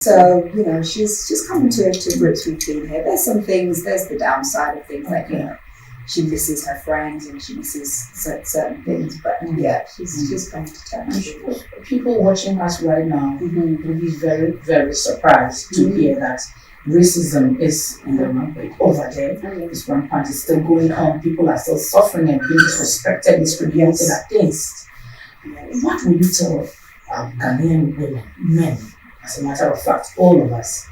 So, she's coming to grips with being here. There's some things, there's the downside of things like, she misses her friends and she misses certain things. But yeah, she's coming to terms. People watching us right now will be very, very surprised to hear that racism is in the rampant over there. It's rampant, it's still going on. People are still suffering and being disrespected, discriminated against. What will you tell Ghanaian women, men, as a matter of fact, all of us,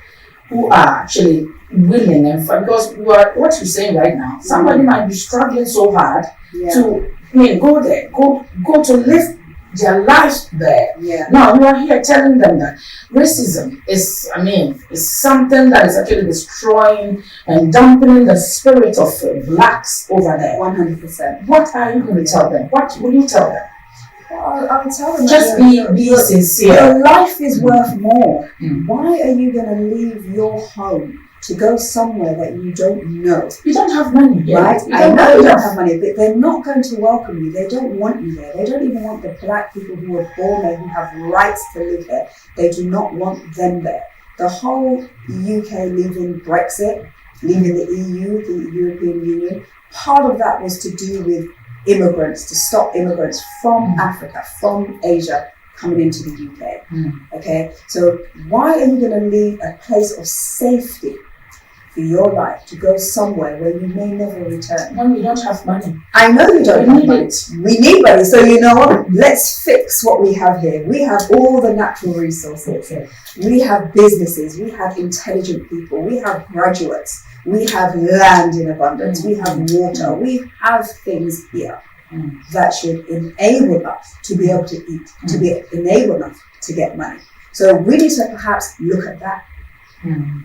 who are actually willing and because what you're saying right now, somebody might be struggling so hard to go there, go to live their lives there. Yeah. Now you are here telling them that racism is something that is actually destroying and dampening the spirit of blacks over there. 100%. What are you going to tell them? What will you tell them? I'll tell them. Just be sincere. Your life is worth more. Why are you going to leave your home to go somewhere that you don't know? You don't have money, right? I know you don't have money, but they're not going to welcome you. They don't want you there. They don't even want the black people who were born there, who have rights to live there. They do not want them there. The whole UK leaving Brexit, leaving the EU, the European Union, part of that was to do with immigrants, to stop immigrants from Africa, from Asia, coming into the UK. Okay, so why are you going to leave a place of safety for your life to go somewhere where you may never return? No, we don't have money. I know you don't have money. We need money. So you know what? Let's fix what we have here. We have all the natural resources. We have businesses. We have intelligent people. We have graduates. We have land in abundance. We have water. We have things here that should enable us to be able to eat, to be enable us to get money. So we need to perhaps look at that.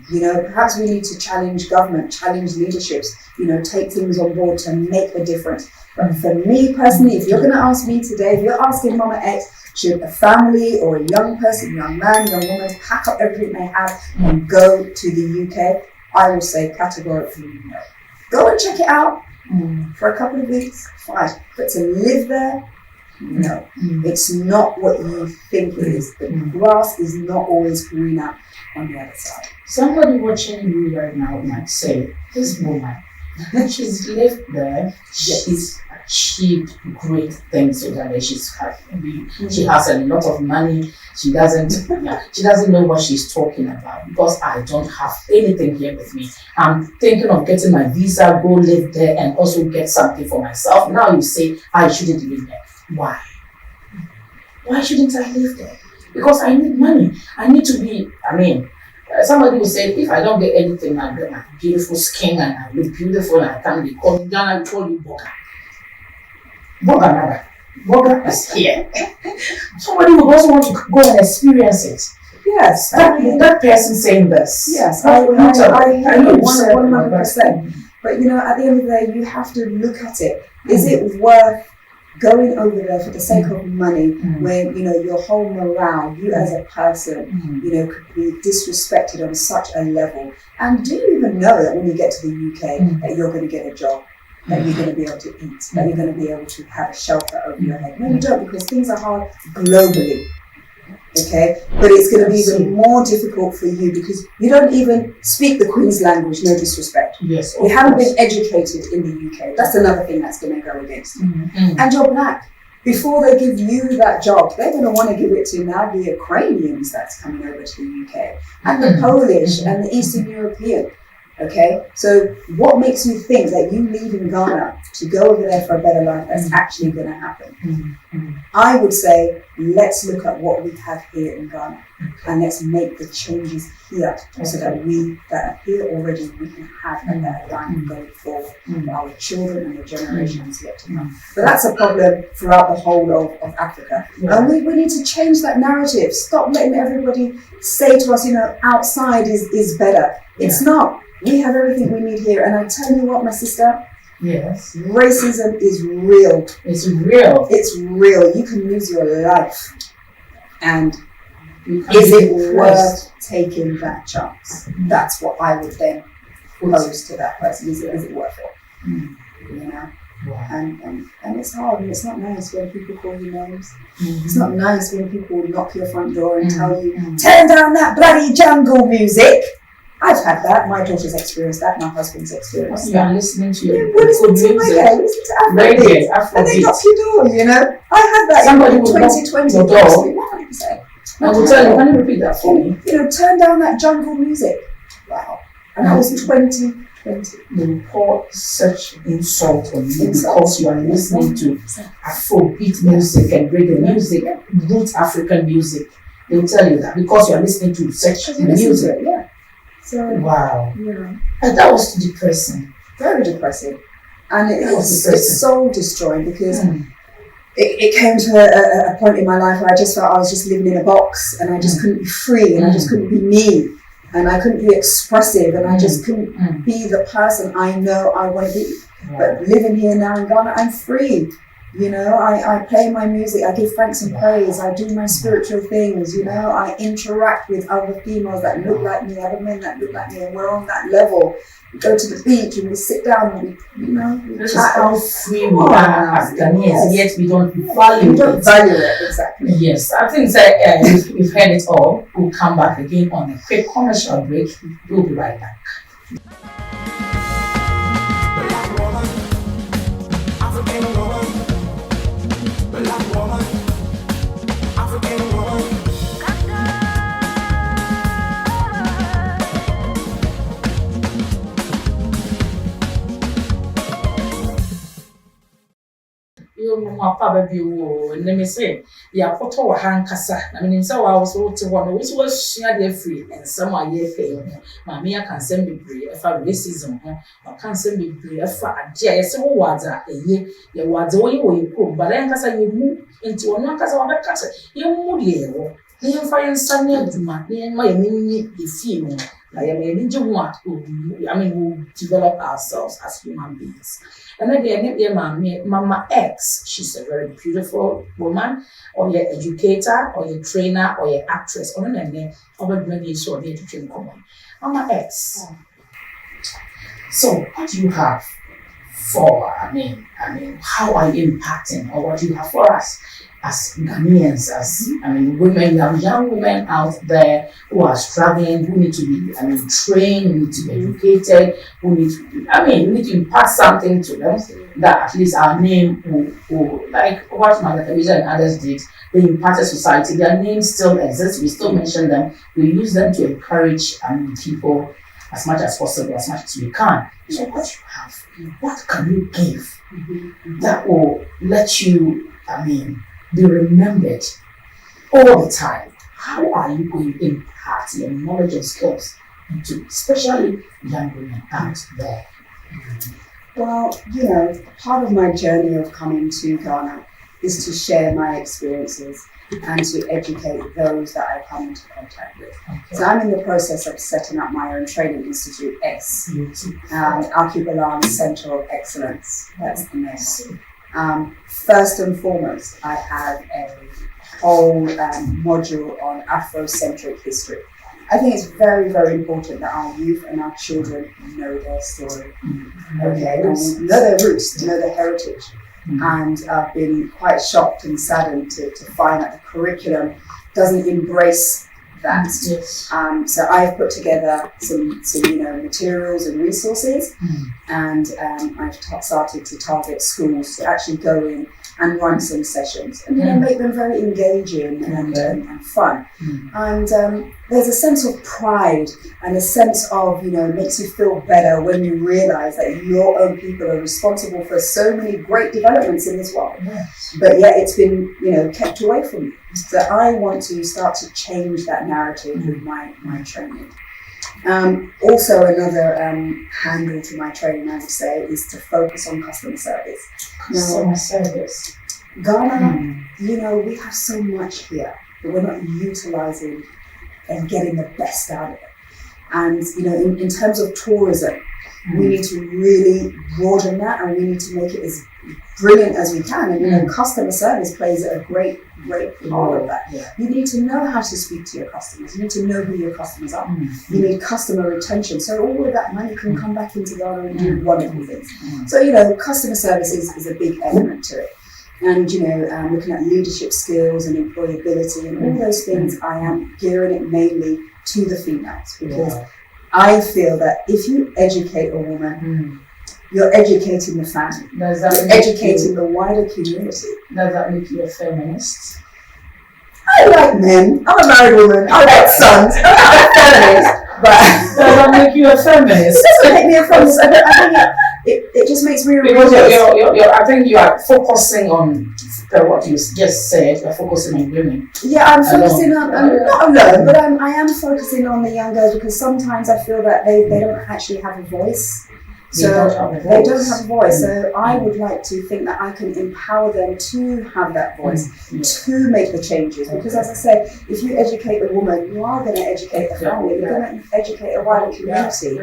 Perhaps we need to challenge government, challenge leaderships, take things on board to make a difference. But for me personally, if you're going to ask me today, if you're asking Mama X, should a family or a young person, young man, young woman pack up everything they have and go to the UK? I will say categorically no. Go and check it out for a couple of weeks, fine. But to live there, no. It's not what you think it is. The grass is not always greener on the other side. Somebody watching you right now might say, this woman, she's lived there, she's achieved great things over there. She has a lot of money. She doesn't know what she's talking about because I don't have anything here with me. I'm thinking of getting my visa, go live there and also get something for myself. Now you say I shouldn't live there. Why? Why shouldn't I live there? Because I need money. I need to be, somebody will say, if I don't get anything, I get my beautiful skin and I look beautiful and I can't be called, then I will call you Boga. Boga is here. Somebody will also want to go and experience it. Yes. That person saying this. Yes, I know 100%. But at the end of the day, you have to look at it. Is it worth going over there for the sake of money when, your whole morale, you as a person, could be disrespected on such a level? And do you even know that when you get to the UK that you're going to get a job, that you're going to be able to eat, that you're going to be able to have a shelter over your head? No, you don't, because things are hard globally. Okay, but it's going to be even more difficult for you because you don't even speak the Queen's language, no disrespect. Yes, you haven't been educated in the UK. That's another thing that's going to go against you. And you're black. Before they give you that job, they're going to want to give it to now the Ukrainians that's coming over to the UK, and the Polish and the Eastern European. Okay, so what makes you think that you leaving Ghana to go over there for a better life that's actually going to happen? I would say let's look at what we have here in Ghana and let's make the changes here so that we that are here already, we can have a better life going forward for our children and the generations yet to come. But that's a problem throughout the whole of Africa. And we need to change that narrative. Stop letting everybody say to us, outside is better. It's not. We have everything we need here. And I tell you what, my sister, yes, racism is real. It's real. It's real. You can lose your life. And is it worth taking that chance? That's what I would then pose to that person. Is it worth it? Wow. And it's hard, and it's not nice when people call you names. Mm-hmm. It's not nice when people knock your front door and tell you, Mm-hmm. turn down that bloody jungle music. I've had that. My daughter's experienced that. My husband's experienced You that. are listening to your We're listening to music. listen to Afrobeat. And they knock your door, you know. I had that Somebody in will knock 2020. your door. 100%. I will tell you, can you repeat that for me? You know, turn down that jungle music. Wow. And that was 2020. They will pour such insult on you Insult. because you are listening to Afrobeat music and reggae music, root African music. They will tell you that because you are listening to such Because you listen music. to it, yeah. So, Wow. you know, And that was depressing. very depressing. And That was it's depressing. soul destroying because Mm. it came to a point in my life where I just felt I was just living in a box and I just couldn't be free and I just couldn't be me and I couldn't be expressive and I just couldn't Mm. be the person I know I want to be. Wow. But living here now in Ghana, I'm free. You know, I play my music, I give thanks and praise, I do my spiritual things, you know, I interact with other females that look like me, other men that look like me, and we're on that level. We go to the beach and we sit down and we, you know, we This is chat. how free we are as Ghanaians, yet we don't value We don't it. value it, exactly. Yes, I think that we've heard it all. We'll come back again on a quick commercial break. We'll be right back. Black woman, African woman, black woman, African woman. You know, my father be and let me say, yeah, photo or hand cassa. I mean, so I was all to one, which was share their free and some are year pay. Mammy, I can send me free if I racism, or can send me free if I dare several words a year. Your words away you could, but then cassa you move into another cassa or a cassa. You move here. The fire sunny to my mini the female. I mean, we'll develop ourselves as human beings. And then Mama X, she's a very beautiful woman, or your educator, or your trainer, or your actress. Or then maybe so need to train common. Mama X. So what do you have for how are you impacting, or what do you have for us as Ghanaians, as women, young women out there who are struggling, who need to be trained, who need to be educated, who need to we need to impart something to them that at least our name will like what Mother Teresa and others did. They imparted society, their names still exist, we still mention them, we use them to encourage people as much as possible, as much as we can. So what you have, what can you give that will let you be remembered all the time? How are you going to impart your knowledge and skills into especially young women out there? Well, you know, part of my journey of coming to Ghana is to share my experiences and to educate those that I come into contact with. Okay. So I'm in the process of setting up my own training institute, Archipelago Center of Excellence. That's the name. First and foremost, I have a whole module on Afrocentric history. I think it's very, very important that our youth and our children know their story, okay, and know their roots, know their heritage. And I've been quite shocked and saddened to find that the curriculum doesn't embrace that. Yes. So I've put together some materials and resources, and I've started to target schools to actually go in and run some sessions and make them very engaging and fun. And there's a sense of pride and a sense of, it makes you feel better when you realize that your own people are responsible for so many great developments in this world. Yes. But yet it's been, kept away from you. So I want to start to change that narrative with my training. Also another handle to my training, I would say, is to focus on customer service. Customer service. Ghana, we have so much here, but we're not utilizing and getting the best out of it. And, in terms of tourism, We need to really broaden that, and we need to make it as brilliant as we can. And you know, customer service plays a great part of that. Yeah. You need to know how to speak to your customers. You need to know who your customers are. You need customer retention. So all of that money can come back into Ghana and do wonderful things. So, you know, customer service is a big element to it. And, you know, looking at leadership skills and employability and all those things, I am gearing it mainly to the females, because I feel that if you educate a woman, you're educating the family. Does that You're make educating the wider community. Does that make you a feminist? I like men. I'm a married woman. I like sons. I'm not a feminist. But Does that make you a feminist? it doesn't make me a feminist. I think it just makes me Because religious. I think you are focusing on what you just said. You're focusing on women. Yeah, I'm focusing on, not alone, but I am focusing on the young girls, because sometimes I feel that they don't actually have a voice. So they don't have a voice. So I would like to think that I can empower them to have that voice, to make the changes. Because as I say, if you educate a woman, you are going to educate the family. You're going to educate a wider community.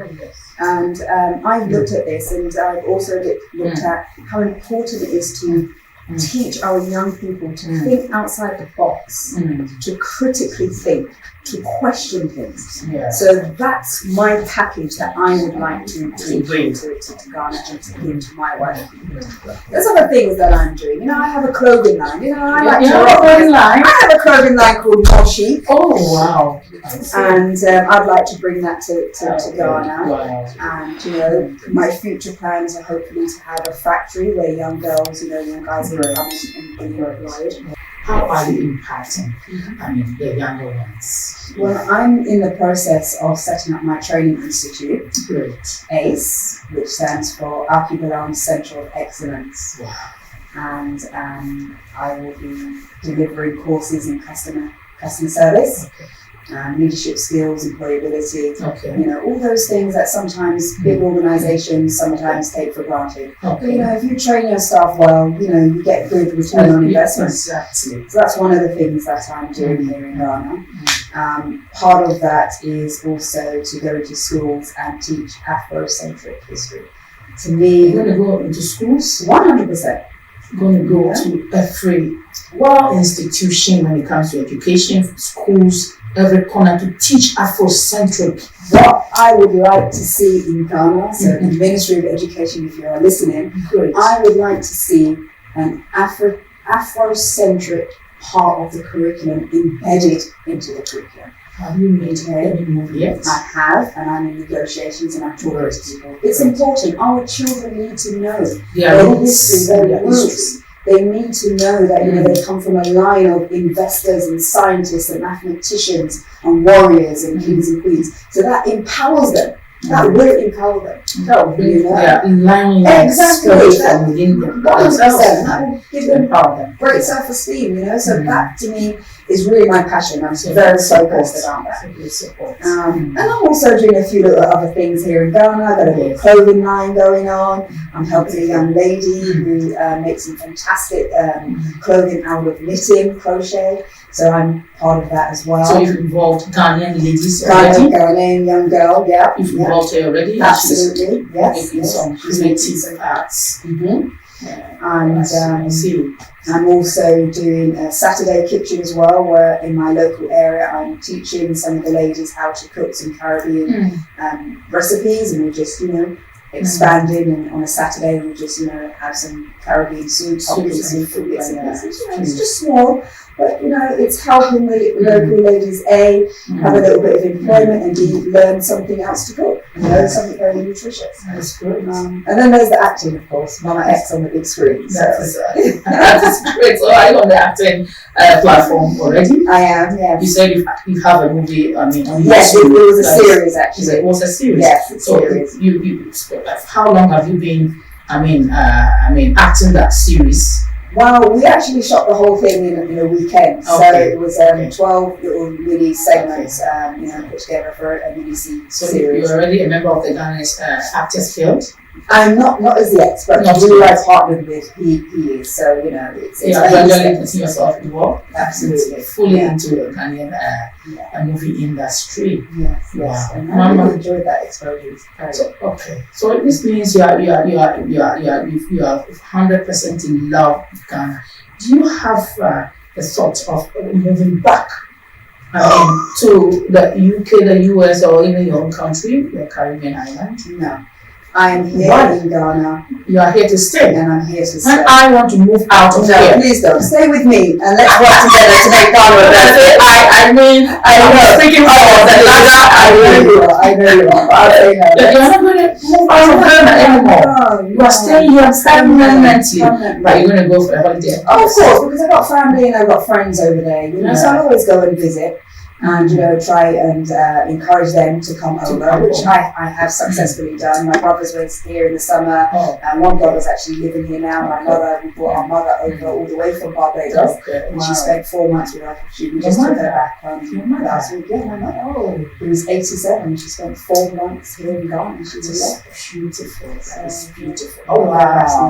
And I've looked at this, and I've also looked at how important it is to teach our young people to think outside the box, to critically think, to question things. So that's my package that I would like to bring to Ghana and to give to my wife. There's other things that I'm doing. You know, I have a clothing line. You know, I like to rock clothing line. I have a clothing line called More Chic. Oh wow! And I'd like to bring that to Ghana. Wow. And, you know, my future plans are hopefully to have a factory where young girls, you know, young guys can come and be employed. How are you impacting? I mean, the younger ones. Well, I'm in the process of setting up my training institute, Great. ACE, which stands for Archibald Centre of Excellence. Wow. And I will be delivering courses in customer service. Leadership skills, employability, you know, all those things that sometimes big organisations sometimes take for granted. But, you know, if you train your staff well, you know, you get good return on investment. Exactly. So that's one of the things that I'm doing here in Ghana. Part of that is also to go into schools and teach Afrocentric history. To me, You're going to go into schools? 100%. You're going to go to every institution when it comes to education, schools, every corner to teach Afrocentric. What I would like to see in Ghana, so the Ministry of Education, if you are listening, Great. I would like to see an Afrocentric part of the curriculum embedded into the curriculum. Have you made any move yet? I have, and I'm in negotiations, and I'm talking to people. It's important. Our children need to know their history, their roots. They need to know that, you know, they come from a line of investors and scientists and mathematicians and warriors and kings and queens. So that empowers them. That will empower them. That will bring Yeah. in line Exactly. from within them. 100%. That will give them Empower them. great self-esteem, you know. So that to me is really my passion. I'm very focused about that. And I'm also doing a few little other things here in Ghana. I've got a little clothing line going on. I'm helping a young lady who makes some fantastic clothing out of knitting, crochet. So I'm part of that as well. So you've involved Ghanaian ladies already? Ghanaian young girl, yeah. You've involved her already? Absolutely, yes. Making some creative arts. And I'm also doing a Saturday kitchen as well, where in my local area I'm teaching some of the ladies how to cook some Caribbean recipes, and we're just, you know, expanding, and on a Saturday we just, you know, have some Caribbean soup, pumpkin soup, bits and pieces. You know, it's just small, but, you know, it's helping the local ladies have a little bit of employment, and learn something else to cook, you know, something very nutritious. That's great. And then there's the acting, of course, Mama X on the big screen. So. That's great. So are you on the acting platform already? I am, yeah. You said you have a movie, I mean, on Yes, it was a series You actually. said it was a series? Yes, it's a So series. you how long have you been, acting that series? Well, we actually shot the whole thing in a weekend. So Okay. it was 12 little mini segments, you know, put together for a mini So series. you're already a member of the Ghanaian Actors Guild? I'm not as yet, but Not who yet. I partnered with, he is. So you know, it's You are early gradually steps. putting yourself involved, Absolutely. fully Yeah. into the Ghanaian movie industry. Yes, yes. Wow. And I Mama. really enjoyed that exposure. It's great. So, okay, so this means you are 100% in love with Ghana. Do you have a thought of moving back? To the UK, the US, or even your own country, the Caribbean island? No, I am here Why? in Ghana, You are here to stay. and I'm here to When stay. I want to move out of No, here, please don't. Stay with me and let's work together to make Ghana a better place. I mean, I'm speaking for the Ghana. I know you are. I'll say no. You're not going to move out of Ghana anymore. You are staying here permanently. But you're going to go for a holiday. Oh, of course, because I've got family and I've got friends over there, you know, so Yeah. I'll always go and visit and, you know, try and encourage them to come over, which I have successfully done. My brothers were here in the summer, Oh, and one brother's actually living here now. My mother, we brought our mother over all the way from Barbados. okay. And she spent 4 months with us. We just Your took her mother? back Your mother? last week. Yeah, my mother. Oh, Who was 87. She spent 4 months here in Ghana. And she was it's left. beautiful. It's beautiful. Oh, Wow.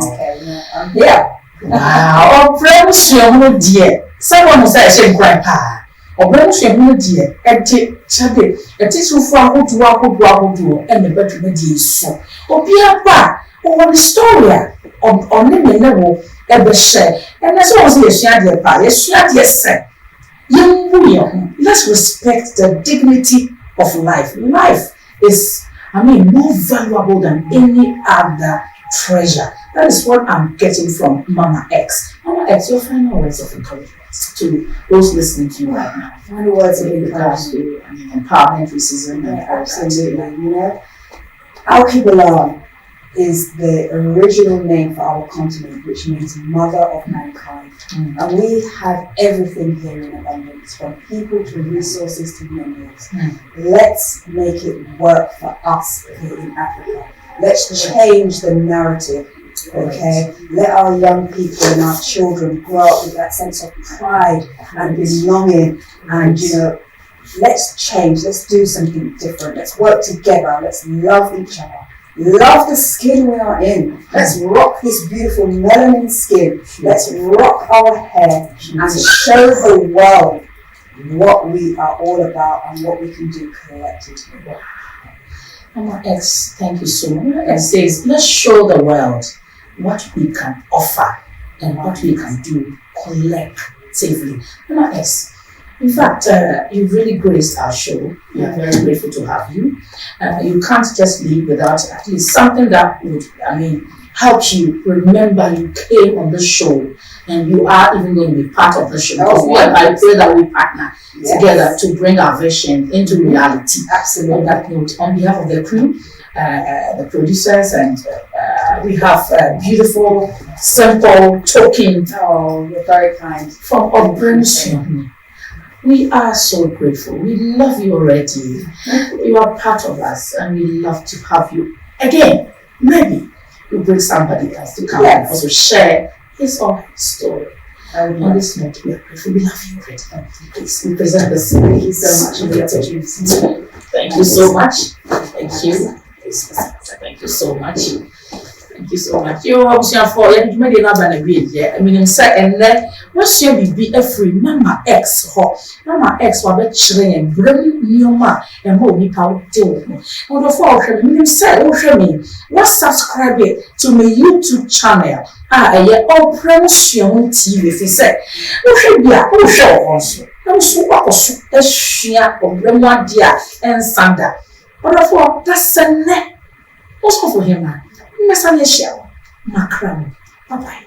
I'm here. Wow. Ọ̀pẹ̀rẹ̀ ṣẹ̀hún díẹ̀. Sẹ́wọ̀n sẹ́ ẹ̀ ṣe nkran paa. Ọ̀pẹ̀rẹ̀ ṣẹ̀hún díẹ̀ ẹ̀dí ṣẹ́dẹ̀ ẹ̀tí sùfú ahodoɔ ẹ̀nà bẹ́tù ní di èso. Obi aba ọwọ́ ní story a ọ̀nẹ́ mẹ́lẹ́ wọ ẹ̀bẹ̀ ṣẹ̀ ẹ̀nà sẹ́ wọ́n sẹ́ yẹ̀ ṣẹ́ adìẹ paa yẹ̀ ṣẹ́ adìẹ sẹ̀. Yẹn mú yẹn ho. Let's respect the dignity of life. Life is, more valuable than any other treasure. That is what I'm getting from Mama X. Mama X, your final words of encouragement to those listening to you right now. Final words of In regards encouragement. to empowerment, racism, and Yeah, all that. absolutely. You know, Alkebulan is the original name for our continent, which means mother of mankind. Mm. And we have everything here in abundance, from people to resources to minerals. Mm. Let's make it work for us here in Africa. Let's change the narrative. Okay, let our young people and our children grow up with that sense of pride and belonging, and you know, let's change, let's do something different, let's work together, let's love each other, love the skin we are in, let's rock this beautiful melanin skin, let's rock our hair and show the world what we are all about and what we can do collectively. Mama X, thank you so much. Mama X says, let's show the world what we can offer and what we can do collectively. Mama X, in fact, you've really graced our show. We are very grateful to have you. You can't just leave without at least something that would, help you remember you came on the show and you are even going to be part of the show. Because I pray that we partner together to bring our vision into reality. On Absolutely. that note, on behalf of the crew, the producers, and we have a beautiful, simple token Oh, you're very kind. from Obrension. We are so grateful. We love you already. You are part of us, and we love to have you again. Maybe you bring somebody else to come and also share his or her story. On this note, we are grateful. We love you already. Please, we present this. Thank you so much for the opportunity. Thank you so much. Thank you. Thank you so much. Thank you so much. You obviously for you made another na be here. Say and then what's your be a free Mama X ho. Mama X wa be kyerɛ yɛn bram nioma e ma onipa wote wo ho. No do for hwɛ say wo hwɛ me. What subscribe to my YouTube channel. Ɛyɛ Obrension TV fi sɛ wo hwɛ bia wo hwɛ wo so. Na so akɔso ahua Obram ade a ensanda. Therefore, that's a net. What's for him, man? Bye bye.